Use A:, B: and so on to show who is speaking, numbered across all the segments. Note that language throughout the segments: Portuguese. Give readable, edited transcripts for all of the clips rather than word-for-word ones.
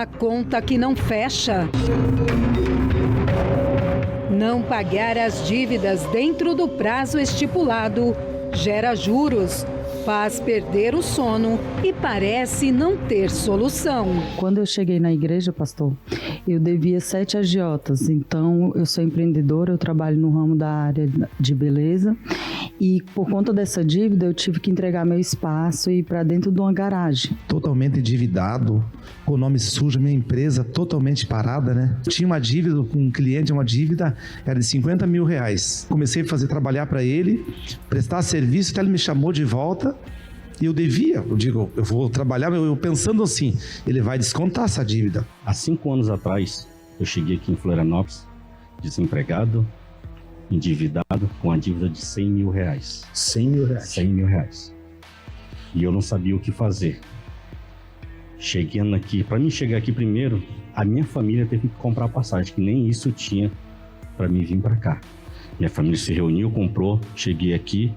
A: Uma conta que não fecha. Não pagar as dívidas dentro do prazo estipulado gera juros, faz perder o sono e parece não ter solução.
B: Quando eu cheguei na igreja, pastor, eu devia 7 agiotas. Então, eu sou empreendedora, eu trabalho no ramo da área de beleza. E por conta dessa dívida, eu tive que entregar meu espaço e ir para dentro de uma garagem.
C: Totalmente endividado, com o nome sujo, minha empresa totalmente parada, né? Tinha uma dívida com um cliente, uma dívida era de 50 mil reais. Comecei a trabalhar para ele, prestar serviço, até ele me chamou de volta. E eu devia, eu digo, eu vou trabalhar, eu pensando assim, ele vai descontar essa dívida.
D: Há 5 anos atrás, eu cheguei aqui em Florianópolis, desempregado, endividado, com a dívida de 100 mil reais.
E: 100 mil reais?
D: 100 mil reais. E eu não sabia o que fazer. Chegando aqui, para mim chegar aqui primeiro, a minha família teve que comprar passagem, que nem isso eu tinha para mim vir para cá. Minha família se reuniu, comprou, cheguei aqui,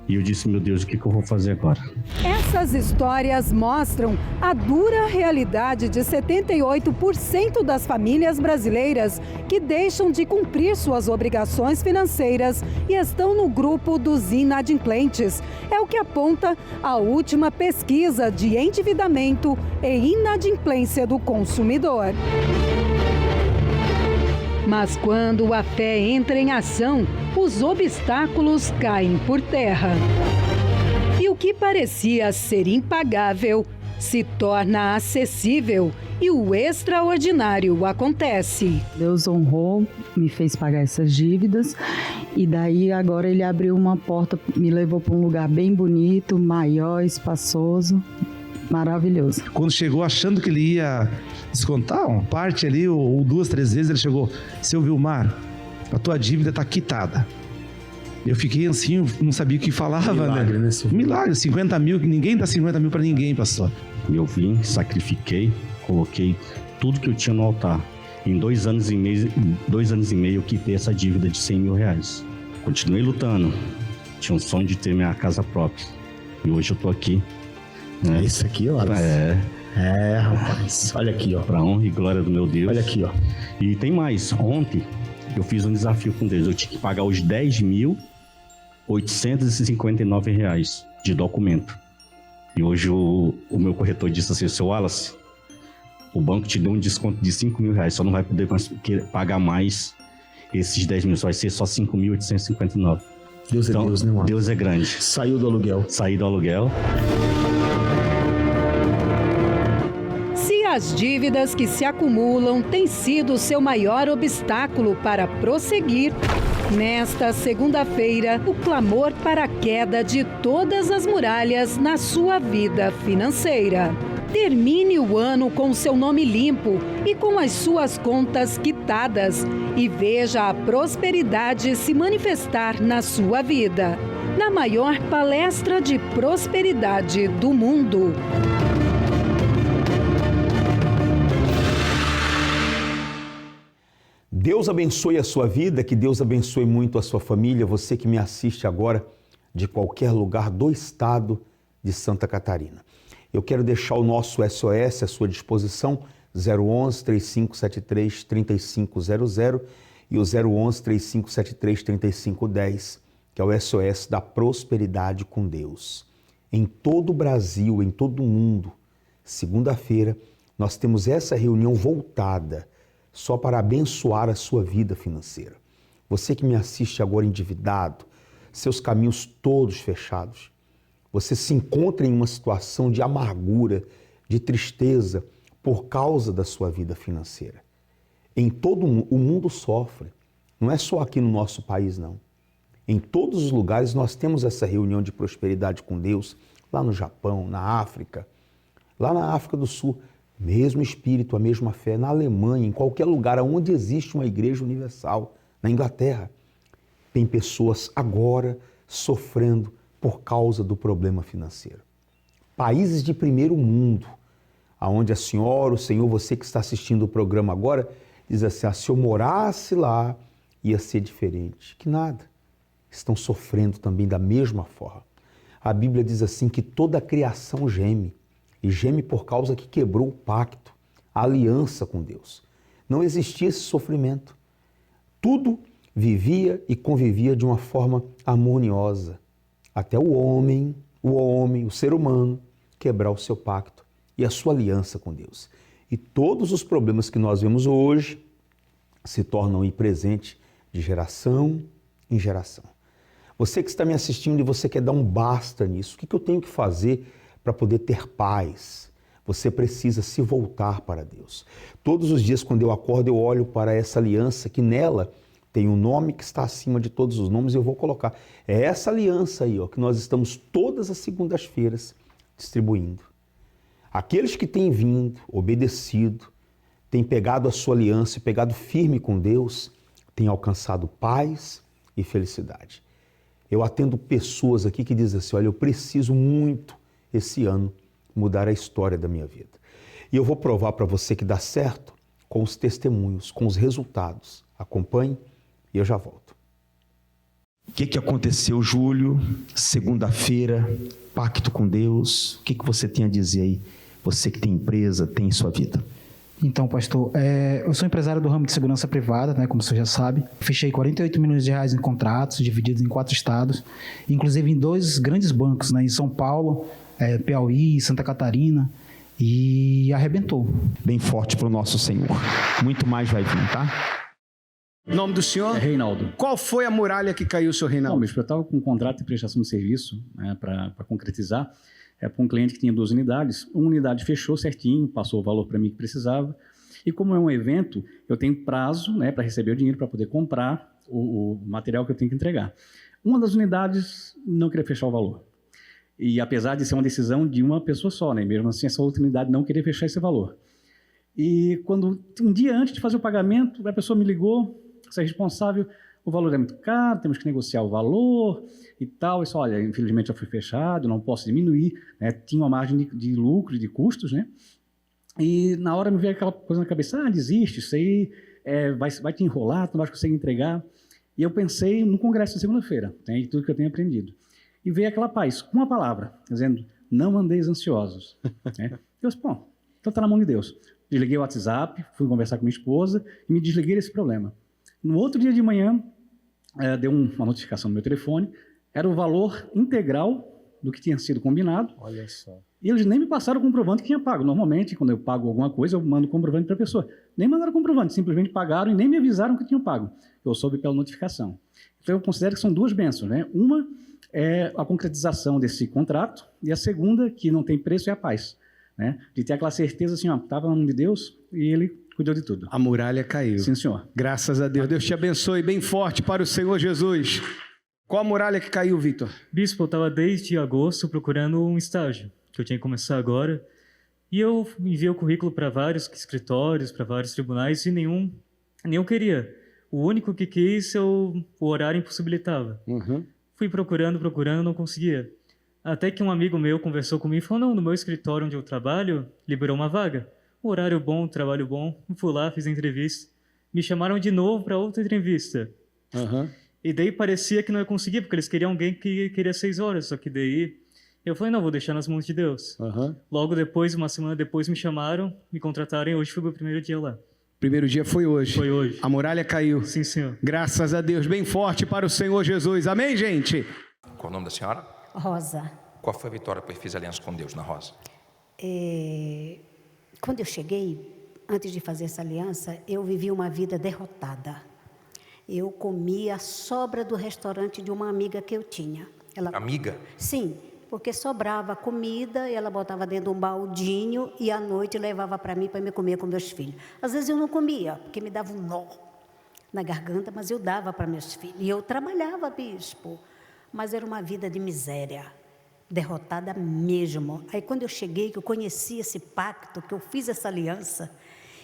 D: e eu disse, meu Deus, o que eu vou fazer agora?
A: Essas histórias mostram a dura realidade de 78% das famílias brasileiras que deixam de cumprir suas obrigações financeiras e estão no grupo dos inadimplentes. É o que aponta a última pesquisa de endividamento e inadimplência do consumidor. Mas quando a fé entra em ação, os obstáculos caem por terra. E o que parecia ser impagável se torna acessível e o extraordinário acontece.
B: Deus honrou, me fez pagar essas dívidas e daí agora ele abriu uma porta, me levou para um lugar bem bonito, maior, espaçoso, maravilhoso.
C: Quando chegou achando que ele ia descontar uma parte ali, ou 2, 3 vezes, ele chegou, seu Vilmar, a tua dívida está quitada. Eu fiquei assim, não sabia o que falava,
E: milagre,
C: né? Milagre, 50 mil, que ninguém dá 50 mil para ninguém, pastor.
D: Eu vim, sacrifiquei, coloquei tudo que eu tinha no altar. Em 2 anos e meio, eu quitei essa dívida de 100 mil reais. Continuei lutando, tinha um sonho de ter minha casa própria. E hoje eu tô aqui. Né?
E: Esse aqui, ó. Rapaz. Olha aqui, ó.
D: Pra honra e glória do meu Deus.
E: Olha aqui, ó.
D: E tem mais. Ontem eu fiz um desafio com Deus. Eu tinha que pagar os 10.859 reais de documento. E hoje o meu corretor disse assim, seu Wallace, o banco te deu um desconto de 5 mil reais. Só não vai poder pagar mais esses 10 mil. Só vai ser só 5.859.
E: Deus é Deus, né, mano?
D: Deus é grande.
E: Saiu do aluguel.
D: Saí do aluguel.
A: As dívidas que se acumulam têm sido seu maior obstáculo para prosseguir. Nesta segunda-feira, o clamor para a queda de todas as muralhas na sua vida financeira. Termine o ano com seu nome limpo e com as suas contas quitadas e veja a prosperidade se manifestar na sua vida. Na maior palestra de prosperidade do mundo.
F: Deus abençoe a sua vida, que Deus abençoe muito a sua família, você que me assiste agora de qualquer lugar do estado de Santa Catarina. Eu quero deixar o nosso SOS à sua disposição, 011 3573 3500 e o 011 3573 3510, que é o SOS da prosperidade com Deus. Em todo o Brasil, em todo o mundo, segunda-feira, nós temos essa reunião voltada só para abençoar a sua vida financeira. Você que me assiste agora endividado, seus caminhos todos fechados, você se encontra em uma situação de amargura, de tristeza por causa da sua vida financeira. Em todo o mundo sofre, não é só aqui no nosso país não. Em todos os lugares nós temos essa reunião de prosperidade com Deus, lá no Japão, na África, lá na África do Sul, mesmo espírito, a mesma fé, na Alemanha, em qualquer lugar onde existe uma igreja universal, na Inglaterra, tem pessoas agora sofrendo por causa do problema financeiro. Países de primeiro mundo, aonde a senhora, o senhor, você que está assistindo o programa agora, diz assim, se eu morasse lá, ia ser diferente. Que nada, estão sofrendo também da mesma forma. A Bíblia diz assim que toda a criação geme, e geme por causa que quebrou o pacto. a aliança com Deus. Não existia esse sofrimento. Tudo vivia e convivia de uma forma harmoniosa, até o homem, o ser humano, quebrar o seu pacto e a sua aliança com Deus. E todos os problemas que nós vemos hoje se tornam aí presente de geração em geração. Você que está me assistindo e você quer dar um basta nisso, o que eu tenho que fazer para poder ter paz? Você precisa se voltar para Deus. Todos os dias, quando eu acordo, eu olho para essa aliança que nela tem um nome que está acima de todos os nomes e eu vou colocar. É essa aliança aí, ó, que nós estamos todas as segundas-feiras distribuindo. Aqueles que têm vindo, obedecido, têm pegado a sua aliança e pegado firme com Deus, têm alcançado paz e felicidade. Eu atendo pessoas aqui que dizem assim, olha, eu preciso muito esse ano mudar a história da minha vida. E eu vou provar para você que dá certo com os testemunhos, com os resultados. Acompanhe e eu já volto.
E: O que aconteceu, Júlio? Segunda-feira, pacto com Deus. O que você tem a dizer aí? Você que tem empresa, tem em sua vida.
G: Então, pastor, eu sou empresário do ramo de segurança privada, né, como você já sabe. Fechei 48 milhões de reais em contratos, divididos em 4 estados, inclusive em 2 grandes bancos, né, em São Paulo, Piauí, Santa Catarina, e arrebentou.
E: Bem forte para o nosso Senhor. Muito mais vai vir, tá?
H: Nome do senhor?
I: Reinaldo.
H: Qual foi a muralha que caiu, senhor Reinaldo?
I: Não, bispo, eu estava com um contrato de prestação de serviço, né, para concretizar. Para um cliente que tinha 2 unidades. Uma unidade fechou certinho, passou o valor para mim que precisava. E como é um evento, eu tenho prazo, né, para receber o dinheiro para poder comprar o material que eu tenho que entregar. Uma das unidades não queria fechar o valor. E apesar de ser uma decisão de uma pessoa só, né, mesmo assim essa outra unidade não queria fechar esse valor. E quando um dia antes de fazer o pagamento, a pessoa me ligou, você é responsável, o valor é muito caro, temos que negociar o valor e tal. Isso, olha, infelizmente já foi fechado, não posso diminuir, né? Tinha uma margem de lucro e de custos, né? E na hora me veio aquela coisa na cabeça, desiste, isso aí vai te enrolar, tu não vai conseguir entregar. E eu pensei no congresso de segunda-feira, né, de tudo que eu tenho aprendido. E veio aquela paz, com uma palavra, dizendo, não andeis ansiosos. Né? Eu disse, então está na mão de Deus. Desliguei o WhatsApp, fui conversar com minha esposa e me desliguei desse problema. No outro dia de manhã, deu uma notificação no meu telefone, era o valor integral do que tinha sido combinado.
E: Olha só.
I: E eles nem me passaram o comprovante que tinha pago. Normalmente, quando eu pago alguma coisa, eu mando o comprovante para a pessoa. Nem mandaram o comprovante, simplesmente pagaram e nem me avisaram que tinham pago. Eu soube pela notificação. Então, eu considero que são 2 bênçãos, né? Uma é a concretização desse contrato e a segunda, que não tem preço, é a paz. Né? De ter aquela certeza assim, estava na mão de Deus e Ele cuidou de tudo.
H: A muralha caiu.
I: Sim, senhor.
H: Graças a Deus. Deus te abençoe bem forte para o Senhor Jesus. Qual a muralha que caiu, Vitor?
J: Bispo, eu estava desde agosto procurando um estágio, que eu tinha que começar agora. E eu enviei o currículo para vários escritórios, para vários tribunais, e nenhum queria. O único que quis, o horário impossibilitava.
H: Uhum.
J: Fui procurando, não conseguia. Até que um amigo meu conversou comigo e falou, não, no meu escritório onde eu trabalho, liberou uma vaga. O horário bom, trabalho bom. Fui lá, fiz a entrevista. Me chamaram de novo para outra entrevista.
H: Uhum.
J: E daí parecia que não ia conseguir, porque eles queriam alguém que queria 6 horas. Só que daí eu falei, não, vou deixar nas mãos de Deus.
H: Uhum.
J: Logo depois, uma semana depois, me chamaram, me contrataram e hoje foi o meu primeiro dia lá.
H: Primeiro dia foi hoje.
J: Foi hoje.
H: A muralha caiu.
J: Sim, senhor.
H: Graças a Deus. Bem forte para o Senhor Jesus. Amém, gente?
K: Qual o nome da senhora?
L: Rosa.
K: Qual foi a vitória que fiz aliança com Deus na Rosa?
L: Quando eu cheguei, antes de fazer essa aliança, eu vivi uma vida derrotada. Eu comia a sobra do restaurante de uma amiga que eu tinha.
K: Amiga?
L: Sim, porque sobrava comida, e ela botava dentro de um baldinho e à noite levava para mim para me comer com meus filhos. Às vezes eu não comia, porque me dava um nó na garganta, mas eu dava para meus filhos. E eu trabalhava, bispo, mas era uma vida de miséria, derrotada mesmo. Aí quando eu cheguei, que eu conheci esse pacto, que eu fiz essa aliança,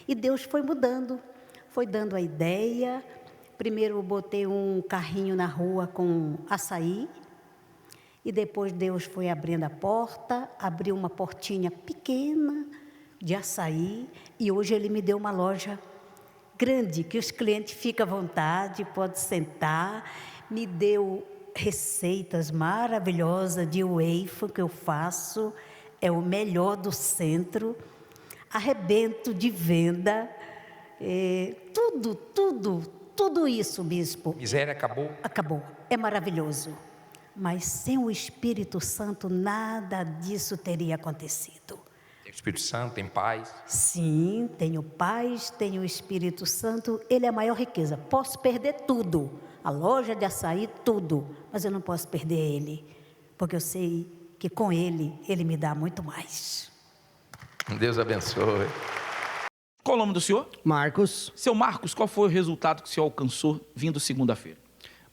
L: e Deus foi mudando, foi dando a ideia. Primeiro eu botei um carrinho na rua com açaí, e depois Deus foi abrindo a porta, abriu uma portinha pequena de açaí, e hoje Ele me deu uma loja grande, que os clientes ficam à vontade, podem sentar. Me deu receitas maravilhosas de waffle que eu faço, é o melhor do centro. arrebento de venda, tudo isso, bispo.
K: Miséria acabou?
L: Acabou, é maravilhoso. Mas sem o Espírito Santo, nada disso teria acontecido.
K: Tem o Espírito Santo, tem paz?
L: Sim, tenho paz, tenho o Espírito Santo, ele é a maior riqueza. Posso perder tudo, a loja de açaí, tudo, mas eu não posso perder ele, porque eu sei que com ele me dá muito mais.
K: Deus abençoe.
M: Qual o nome do senhor?
N: Marcos.
M: Seu Marcos, qual foi o resultado que o senhor alcançou vindo segunda-feira?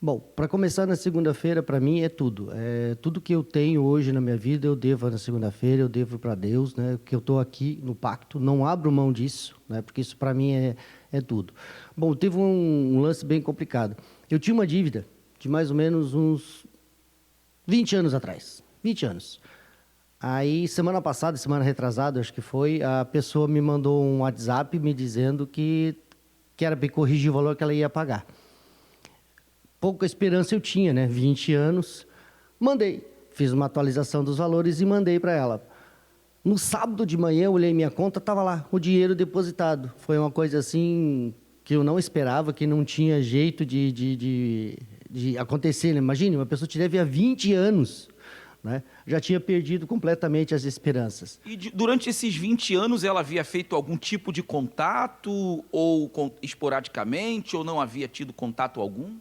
N: Bom, para começar na segunda-feira, para mim é tudo. Tudo que eu tenho hoje na minha vida, eu devo na segunda-feira, eu devo para Deus, né? Que eu estou aqui no pacto, não abro mão disso, né? Porque isso para mim é tudo. Bom, teve um lance bem complicado. Eu tinha uma dívida de mais ou menos uns 20 anos atrás. 20 anos. Aí, semana passada, semana retrasada, acho que foi, a pessoa me mandou um WhatsApp me dizendo que era para corrigir o valor que ela ia pagar. Pouca esperança eu tinha, né? 20 anos. Mandei. Fiz uma atualização dos valores e mandei para ela. No sábado de manhã, eu olhei minha conta, estava lá, o dinheiro depositado. Foi uma coisa assim que eu não esperava, que não tinha jeito de acontecer. Né? Imagine, uma pessoa te deve há 20 anos. Né? Já tinha perdido completamente as esperanças.
M: E durante esses 20 anos ela havia feito algum tipo de contato, ou esporadicamente, ou não havia tido contato algum?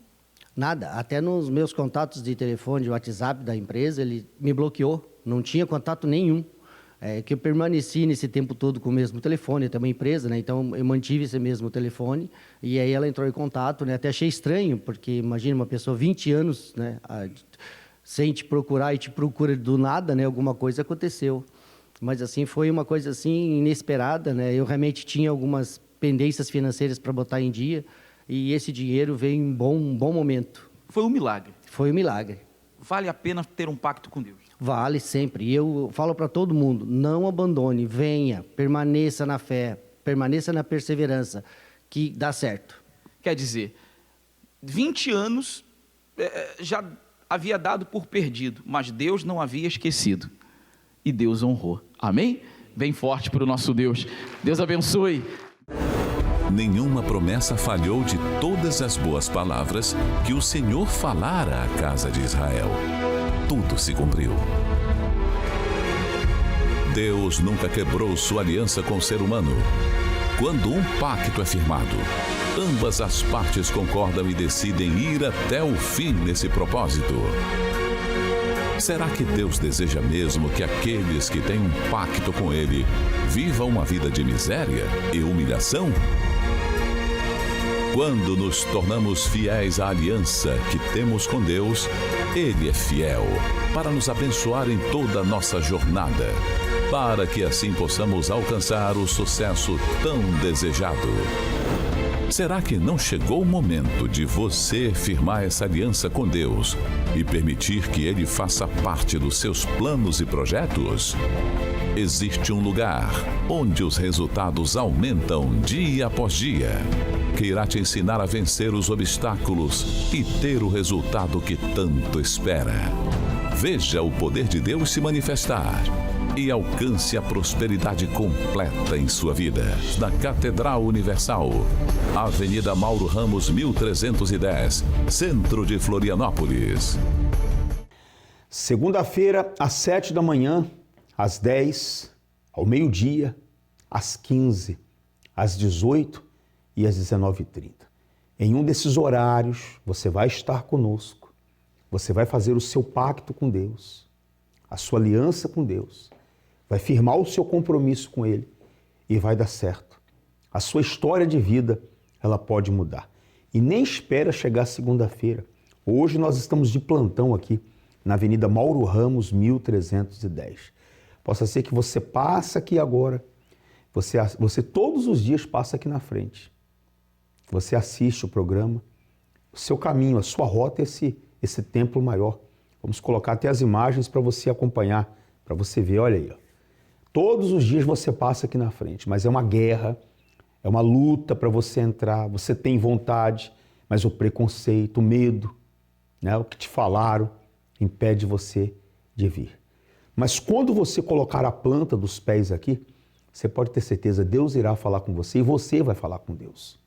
N: Nada. Até nos meus contatos de telefone, de WhatsApp da empresa, ele me bloqueou. Não tinha contato nenhum. Que eu permaneci nesse tempo todo com o mesmo telefone, até uma empresa, né? Então eu mantive esse mesmo telefone, e aí ela entrou em contato, né? Até achei estranho, porque imagina uma pessoa 20 anos, né? Sem te procurar e te procura do nada, né? Alguma coisa aconteceu. Mas assim, foi uma coisa assim inesperada, né? Eu realmente tinha algumas pendências financeiras para botar em dia, e esse dinheiro veio em um bom momento.
M: Foi um milagre.
N: Foi um milagre.
M: Vale a pena ter um pacto com Deus?
N: Vale sempre. E eu falo para todo mundo, não abandone, venha, permaneça na fé, permaneça na perseverança, que dá certo.
M: Quer dizer, 20 anos já havia dado por perdido, mas Deus não havia esquecido. E Deus honrou. Amém? Bem forte para o nosso Deus. Deus abençoe.
O: Nenhuma promessa falhou de todas as boas palavras que o Senhor falara à casa de Israel. Tudo se cumpriu. Deus nunca quebrou sua aliança com o ser humano. Quando um pacto é firmado, ambas as partes concordam e decidem ir até o fim nesse propósito. Será que Deus deseja mesmo que aqueles que têm um pacto com Ele vivam uma vida de miséria e humilhação? Quando nos tornamos fiéis à aliança que temos com Deus, Ele é fiel para nos abençoar em toda a nossa jornada, para que assim possamos alcançar o sucesso tão desejado. Será que não chegou o momento de você firmar essa aliança com Deus e permitir que Ele faça parte dos seus planos e projetos? Existe um lugar onde os resultados aumentam dia após dia, que irá te ensinar a vencer os obstáculos e ter o resultado que tanto espera. Veja o poder de Deus se manifestar e alcance a prosperidade completa em sua vida. Na Catedral Universal, Avenida Mauro Ramos, 1310, Centro de Florianópolis.
F: Segunda-feira, às 7 da manhã, às 10, ao meio-dia, às 15, às 18 e às 19h30. Em um desses horários, você vai estar conosco, você vai fazer o seu pacto com Deus, a sua aliança com Deus, vai firmar o seu compromisso com Ele e vai dar certo. A sua história de vida, ela pode mudar. E nem espera chegar segunda-feira. Hoje nós estamos de plantão aqui na Avenida Mauro Ramos, 1310. Possa ser que você passa aqui agora, você todos os dias passa aqui na frente. Você assiste o programa, o seu caminho, a sua rota é esse templo maior. Vamos colocar até as imagens para você acompanhar, para você ver, olha aí. Ó. Todos os dias você passa aqui na frente, mas é uma guerra, é uma luta para você entrar, você tem vontade, mas o preconceito, o medo, né, o que te falaram, impede você de vir. Mas quando você colocar a planta dos pés aqui, você pode ter certeza, Deus irá falar com você e você vai falar com Deus.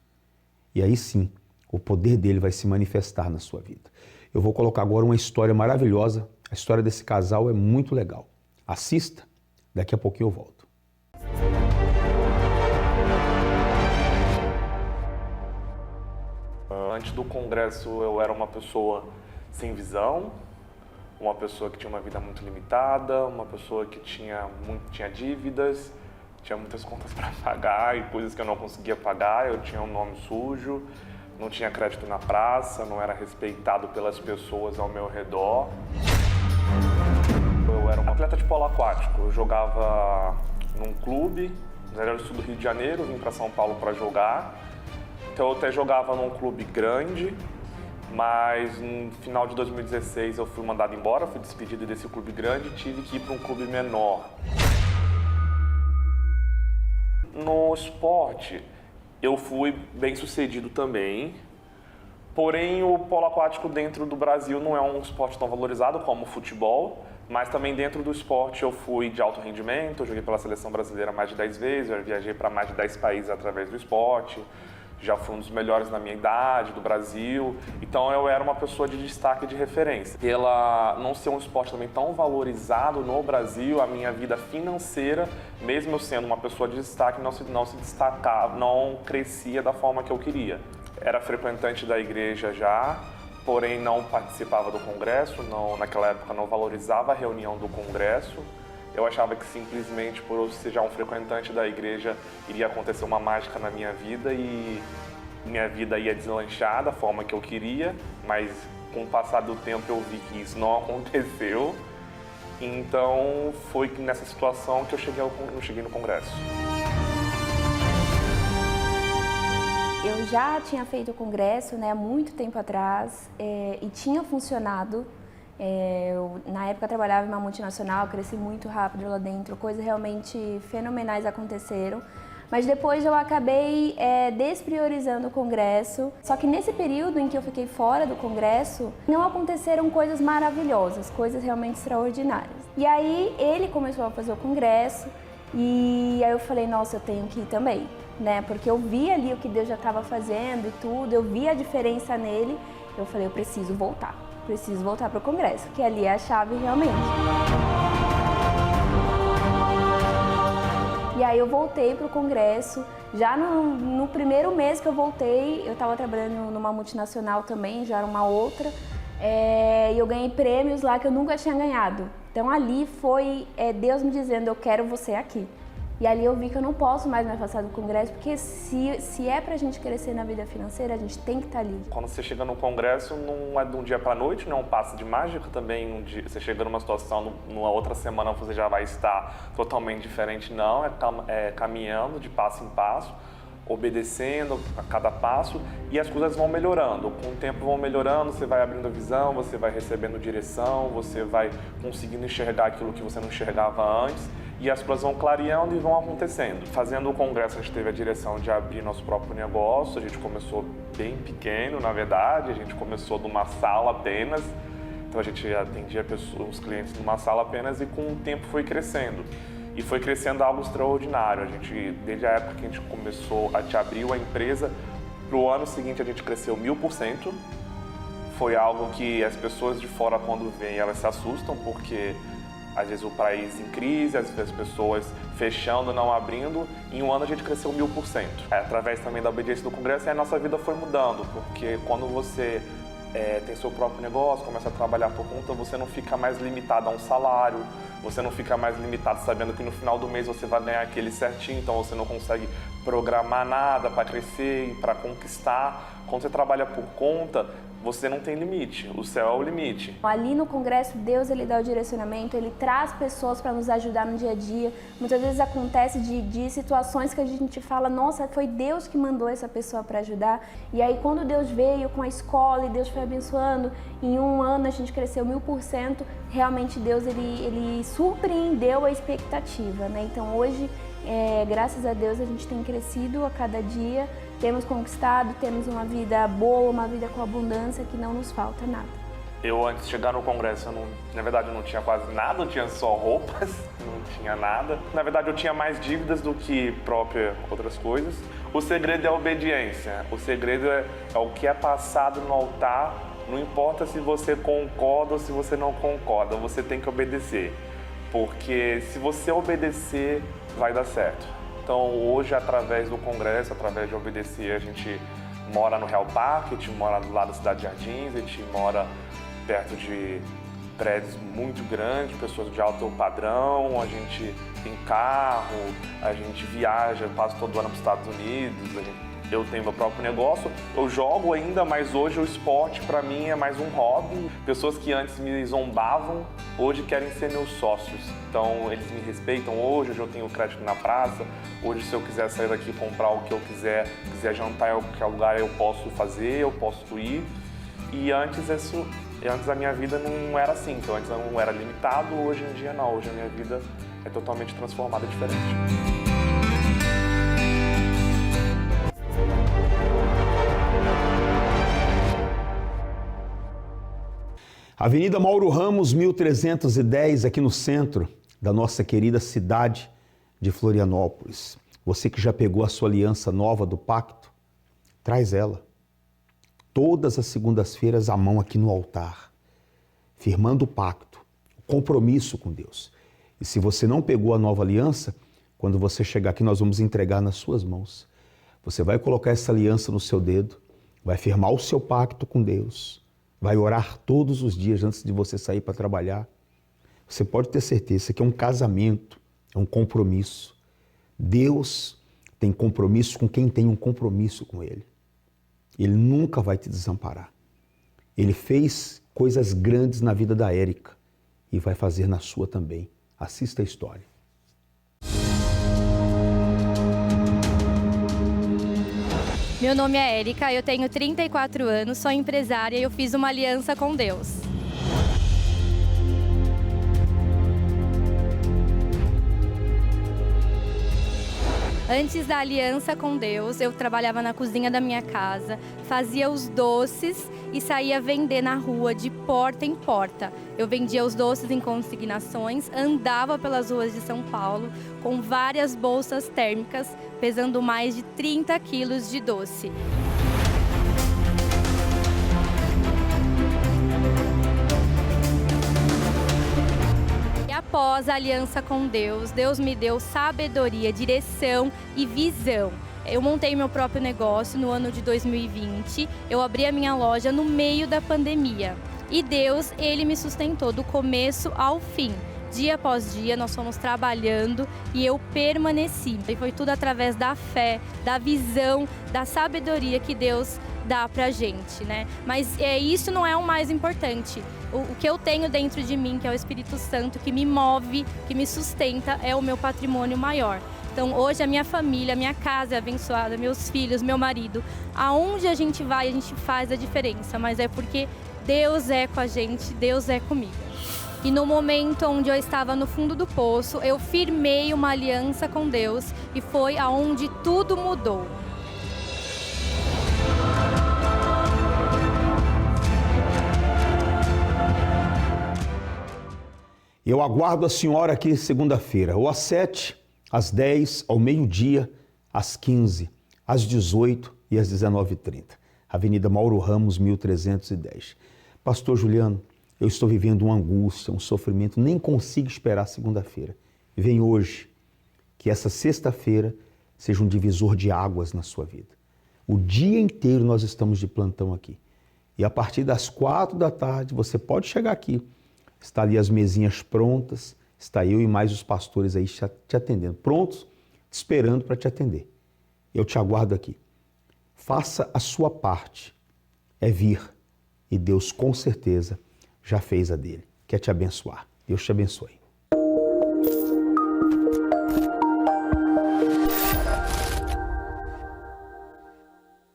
F: E aí sim, o poder dele vai se manifestar na sua vida. Eu vou colocar agora uma história maravilhosa. A história desse casal é muito legal. Assista, daqui a pouquinho eu volto.
P: Antes do congresso eu era uma pessoa sem visão, uma pessoa que tinha uma vida muito limitada, uma pessoa que tinha dívidas, tinha muitas contas para pagar e coisas que eu não conseguia pagar, eu tinha um nome sujo, não tinha crédito na praça, não era respeitado pelas pessoas ao meu redor. Eu era um atleta de polo aquático, eu jogava num clube, no sul do Rio de Janeiro, vim para São Paulo para jogar. Então eu até jogava num clube grande, mas no final de 2016 eu fui mandado embora, fui despedido desse clube grande e tive que ir para um clube menor. No esporte, eu fui bem sucedido também, porém o polo aquático dentro do Brasil não é um esporte tão valorizado como o futebol, mas também dentro do esporte eu fui de alto rendimento, eu joguei pela seleção brasileira mais de 10 vezes, eu viajei para mais de 10 países através do esporte, já fui um dos melhores na minha idade, do Brasil, então eu era uma pessoa de destaque, de referência. Pela não ser um esporte também tão valorizado no Brasil, a minha vida financeira, mesmo eu sendo uma pessoa de destaque, não se destacava, não crescia da forma que eu queria. Era frequentante da igreja já, porém não participava do congresso, naquela época não valorizava a reunião do congresso. Eu achava que simplesmente por eu ser já um frequentante da igreja iria acontecer uma mágica na minha vida e minha vida ia deslanchar da forma que eu queria, mas com o passar do tempo eu vi que isso não aconteceu. Então foi nessa situação que eu cheguei no congresso.
Q: Eu já tinha feito o congresso, há muito tempo atrás e tinha funcionado. Na época eu trabalhava em uma multinacional, cresci muito rápido lá dentro, coisas realmente fenomenais aconteceram. Mas depois eu acabei despriorizando o congresso. Só que nesse período em que eu fiquei fora do congresso, não aconteceram coisas maravilhosas, coisas realmente extraordinárias. E aí ele começou a fazer o congresso e aí eu falei, nossa, eu tenho que ir também, Porque eu vi ali o que Deus já estava fazendo e tudo, eu vi a diferença nele. Eu falei, eu preciso voltar para o congresso, que ali é a chave realmente. E aí eu voltei para o congresso, já no primeiro mês que eu voltei, eu estava trabalhando numa multinacional também, já era uma outra, e eu ganhei prêmios lá que eu nunca tinha ganhado. Então ali foi Deus me dizendo, eu quero você aqui. E ali eu vi que eu não posso mais me afastar do congresso, porque se é pra gente crescer na vida financeira, a gente tem que estar ali.
P: Quando você chega no congresso, não é de um dia pra noite, não é um passe de mágica também. Você chega numa situação, numa outra semana você já vai estar totalmente diferente, não. É caminhando de passo em passo, obedecendo a cada passo e as coisas vão melhorando. Com o tempo vão melhorando, você vai abrindo a visão, você vai recebendo direção, você vai conseguindo enxergar aquilo que você não enxergava antes. E as coisas vão clareando e vão acontecendo. Fazendo o congresso, a gente teve a direção de abrir nosso próprio negócio. A gente começou bem pequeno, na verdade. A gente começou numa sala apenas. Então a gente atendia os clientes numa sala apenas e com o tempo foi crescendo. E foi crescendo algo extraordinário. A gente, desde a época que a gente começou, a gente abriu a empresa, para o ano seguinte a gente cresceu 1000%. Foi algo que as pessoas de fora, quando vêm, elas se assustam, porque às vezes o país em crise, às vezes as pessoas fechando, não abrindo. Em um ano a gente cresceu 1000%. Através também da obediência do congresso, a nossa vida foi mudando, porque quando você tem seu próprio negócio, começa a trabalhar por conta, você não fica mais limitado a um salário, você não fica mais limitado sabendo que no final do mês você vai ganhar aquele certinho, então você não consegue programar nada para crescer e para conquistar. Quando você trabalha por conta, você não tem limite, o céu é o limite.
Q: Ali no congresso, Deus ele dá o direcionamento, ele traz pessoas para nos ajudar no dia a dia. Muitas vezes acontece de situações que a gente fala, nossa, foi Deus que mandou essa pessoa para ajudar. E aí quando Deus veio com a escola e Deus foi abençoando, em um ano a gente cresceu 1000%, realmente Deus ele surpreendeu a expectativa, Então hoje, graças a Deus, a gente tem crescido a cada dia, temos conquistado, temos uma vida boa, uma vida com abundância, que não nos falta nada.
P: Eu, antes de chegar no congresso, na verdade, eu não tinha quase nada, eu tinha só roupas, não tinha nada. Na verdade, eu tinha mais dívidas do que outras coisas. O segredo é a obediência. O segredo é o que é passado no altar. Não importa se você concorda ou se você não concorda, você tem que obedecer. Porque se você obedecer, vai dar certo. Então, hoje, através do congresso, através de obedecer, a gente mora no Real Parque, a gente mora do lado da Cidade de Jardins, a gente mora perto de prédios muito grandes, pessoas de alto padrão, a gente tem carro, a gente viaja, passo todo ano para os Estados Unidos, eu tenho meu próprio negócio, eu jogo ainda, mas hoje o esporte para mim é mais um hobby. Pessoas que antes me zombavam, hoje querem ser meus sócios, então eles me respeitam hoje eu tenho crédito na praça, hoje se eu quiser sair daqui e comprar o que eu quiser jantar em qualquer lugar eu posso fazer, eu posso ir, e antes a minha vida não era assim, então antes eu não era limitado, hoje em dia não, hoje a minha vida é totalmente transformada, diferente.
F: Avenida Mauro Ramos, 1310, aqui no centro da nossa querida cidade de Florianópolis. Você que já pegou a sua aliança nova do pacto, traz ela. Todas as segundas-feiras à mão aqui no altar, firmando o pacto, o compromisso com Deus. E se você não pegou a nova aliança, quando você chegar aqui nós vamos entregar nas suas mãos. Você vai colocar essa aliança no seu dedo, vai firmar o seu pacto com Deus, vai orar todos os dias antes de você sair para trabalhar. Você pode ter certeza, isso aqui é um casamento, é um compromisso. Deus tem compromisso com quem tem um compromisso com Ele. Ele nunca vai te desamparar. Ele fez coisas grandes na vida da Érica e vai fazer na sua também. Assista a história.
R: Meu nome é Érica, eu tenho 34 anos, sou empresária e eu fiz uma aliança com Deus. Antes da aliança com Deus, eu trabalhava na cozinha da minha casa, fazia os doces e saía vender na rua de porta em porta. Eu vendia os doces em consignações, andava pelas ruas de São Paulo com várias bolsas térmicas, pesando mais de 30 quilos de doce. Após a aliança com Deus, Deus me deu sabedoria, direção e visão. Eu montei meu próprio negócio no ano de 2020, eu abri a minha loja no meio da pandemia. E Deus, Ele me sustentou do começo ao fim. Dia após dia, nós fomos trabalhando e eu permaneci. E foi tudo através da fé, da visão, da sabedoria que Deus dá pra gente, né? Mas isso não é o mais importante. O que eu tenho dentro de mim, que é o Espírito Santo, que me move, que me sustenta, é o meu patrimônio maior. Então hoje a minha família, a minha casa é abençoada, meus filhos, meu marido. Aonde a gente vai, a gente faz a diferença, mas é porque Deus é com a gente, Deus é comigo. E no momento onde eu estava no fundo do poço, eu firmei uma aliança com Deus e foi aonde tudo mudou.
F: Eu aguardo a senhora aqui segunda-feira, ou às 7, às 10, ao meio-dia, às 15, às 18 e às 19h30. Avenida Mauro Ramos, 1310. Pastor Juliano, eu estou vivendo uma angústia, um sofrimento, nem consigo esperar segunda-feira. Vem hoje, que essa sexta-feira seja um divisor de águas na sua vida. O dia inteiro nós estamos de plantão aqui. E a partir das 4 da tarde, você pode chegar aqui. Está ali as mesinhas prontas, está eu e mais os pastores aí te atendendo, prontos, te esperando para te atender. Eu te aguardo aqui. Faça a sua parte, é vir, e Deus com certeza já fez a dele. Quer te abençoar. Deus te abençoe.